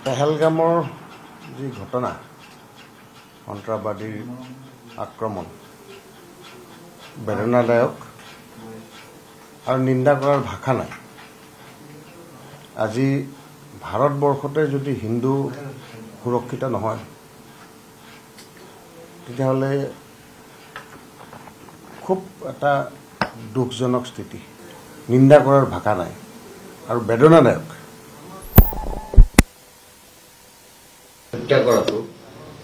পেহেলগামৰ যি ঘটনা সন্ত্ৰাসবাদীৰ আক্ৰমণ বেদনাদায়ক আৰু নিন্দা কৰাৰ ভাষা নাই। আজি ভাৰতবৰ্ষতে যদি হিন্দু সুৰক্ষিত নহয় তেতিয়াহ'লে খুব এটা দুখজনক স্থিতি। নিন্দা কৰাৰ ভাষা নাই আৰু বেদনাদায়ক। হত্যা কৰাটো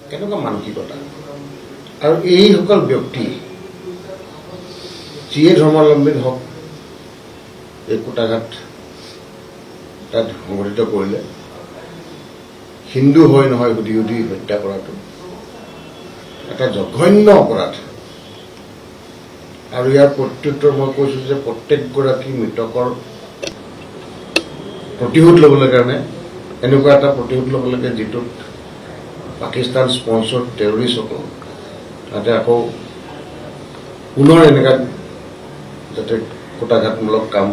কেনেকুৱা মানসিকতা আৰু এইসকল ব্যক্তি যিয়ে ধৰ্মাৱলম্বী হওক এই কুটাঘাত তাত সংঘটিত কৰিলে হিন্দু হয় নহয় সুধি সুধি হত্যা কৰাটো এটা জঘন্য অপৰাধ। আৰু ইয়াৰ প্ৰত্যুত্তৰ মই কৈছোঁ যে প্ৰত্যেকগৰাকী মৃতকৰ প্ৰতিশোধ ল'বলৈ কাৰণে এনেকুৱা এটা প্ৰতিশোধ ল'ব লাগে যিটোত পাকিস্তান স্পন্সৰ টেৰৰিষ্টসকল তাতে আকৌ পুনৰ এনেকুৱা যাতে কুটাঘাতমূলক কাম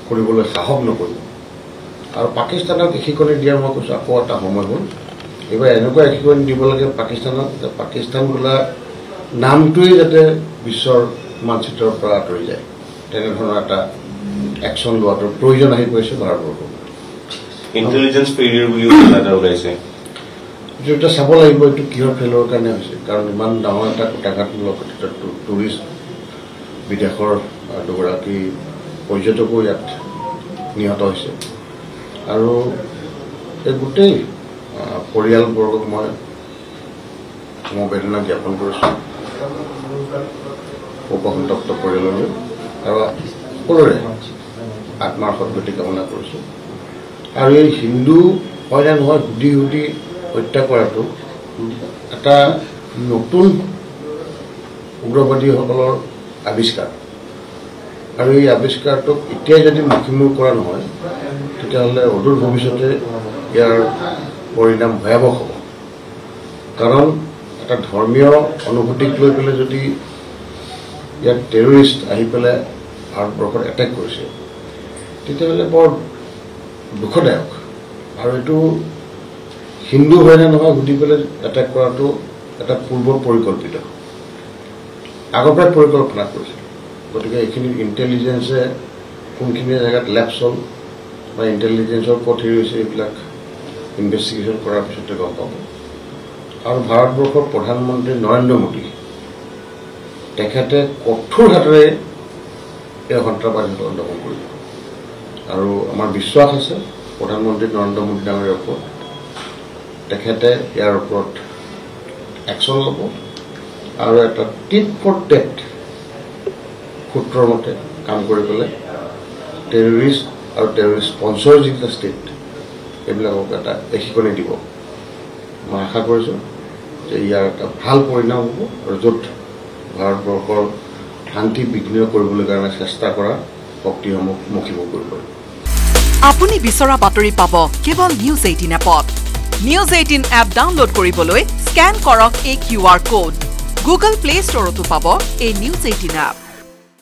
কৰিবলৈ সাহস নকৰিব। আৰু পাকিস্তানক এশিকনি দিয়াৰ মই কৈছোঁ আকৌ এটা সময় হ'ল এইবাৰ এনেকুৱা এশিকনি দিব লাগে পাকিস্তানক যে পাকিস্তান বোলা নামটোৱেই যাতে বিশ্বৰ মানচিত্ৰৰ পৰা আঁতৰি যায় তেনেধৰণৰ এটা একশ্যন লোৱাটোৰ প্ৰয়োজন আহি পৰিছে ভাৰতবৰ্ষত। ইণ্টেলিজেন্স ফেইলিয়ৰ বুলিও এটা ওলাইছে। এইটো চাব লাগিব এইটো কিহৰ ফেইলিয়ৰ কাৰণে হৈছে, কাৰণ ইমান ডাঙৰ এটা কুটাঘাতমূলক টুৰিষ্ট বিদেশৰ দুগৰাকী পৰ্যটকো ইয়াত নিহত হৈছে আৰু এই গোটেই পৰিয়ালবৰ্গক মই সমবেদনা জ্ঞাপন কৰিছোঁ শোকসন্তপ্ত পৰিয়াললৈ আৰু সকলোৰে আত্মাৰ সদ্গতি কামনা কৰিছোঁ। আৰু এই হিন্দু হয় নে নহয় সুধি সুধি হত্যা কৰাটো এটা নতুন উগ্ৰবাদীসকলৰ আৱিষ্কাৰ আৰু এই আৱিষ্কাৰটোক এতিয়াই যদি মুখিমূৰ কৰা নহয় তেতিয়াহ'লে অদূৰ ভৱিষ্যতে ইয়াৰ পৰিণাম ভয়াৱহ হ'ব। কাৰণ এটা ধৰ্মীয় অনুভূতিক লৈ পেলাই যদি ইয়াত টেৰৰিষ্ট আহি পেলাই ভাৰতবৰ্ষত এটেক কৰিছে তেতিয়াহ'লে বৰ দুখদায়ক। আৰু এইটো হিন্দু হয় নে নহয় সুধি পেলাই এটেক কৰাটো এটা পূৰ্ব পৰিকল্পিত আগৰ পৰাই পৰিকল্পনা কৰিছিল। গতিকে এইখিনি ইণ্টেলিজেন্সে কোনখিনি জেগাত লেপছ হ'ল বা ইণ্টেলিজেন্সৰ ক'ত হেৰি হৈছে এইবিলাক ইনভেষ্টিগেশ্যন কৰাৰ পিছতে গম পাব। আৰু ভাৰতবৰ্ষৰ প্ৰধানমন্ত্ৰী নৰেন্দ্ৰ মোদী তেখেতে কঠোৰ হাতেৰে এই সন্ত্ৰাসবাদীসকলক দমন কৰিব আৰু আমাৰ বিশ্বাস আছে প্ৰধানমন্ত্ৰী নৰেন্দ্ৰ মোদী ডাঙৰীয়াৰ ওপৰত তেখেতে ইয়াৰ ওপৰত একশ্যন ল'ব আৰু এটা টিট ফৰ টেট সূত্ৰৰ মতে কাম কৰি পেলাই টেৰৰিষ্ট আৰু টেৰৰিষ্ট স্পন্সৰ যিকেইটা ষ্টেট এইবিলাকক এটা এশিকনি দিব। মই আশা কৰিছোঁ যে ইয়াৰ এটা ভাল পৰিণাম হ'ব আৰু য'ত ভাৰতবৰ্ষৰ শান্তি বিঘ্ন কৰিবলৈ কাৰণে চেষ্টা কৰা শক্তিসমূহ মুখিমুখ কৰিব। আপুনি বিচৰা বাতৰি পাব কেৱল নিউজ 18 এপত। নিউজ 18 এপ ডাউনলোড কৰিবলৈ স্কেন কৰক এই QR কোড। গুগল প্লে ষ্টৰতো পাব এই নিউজ 18 এপ।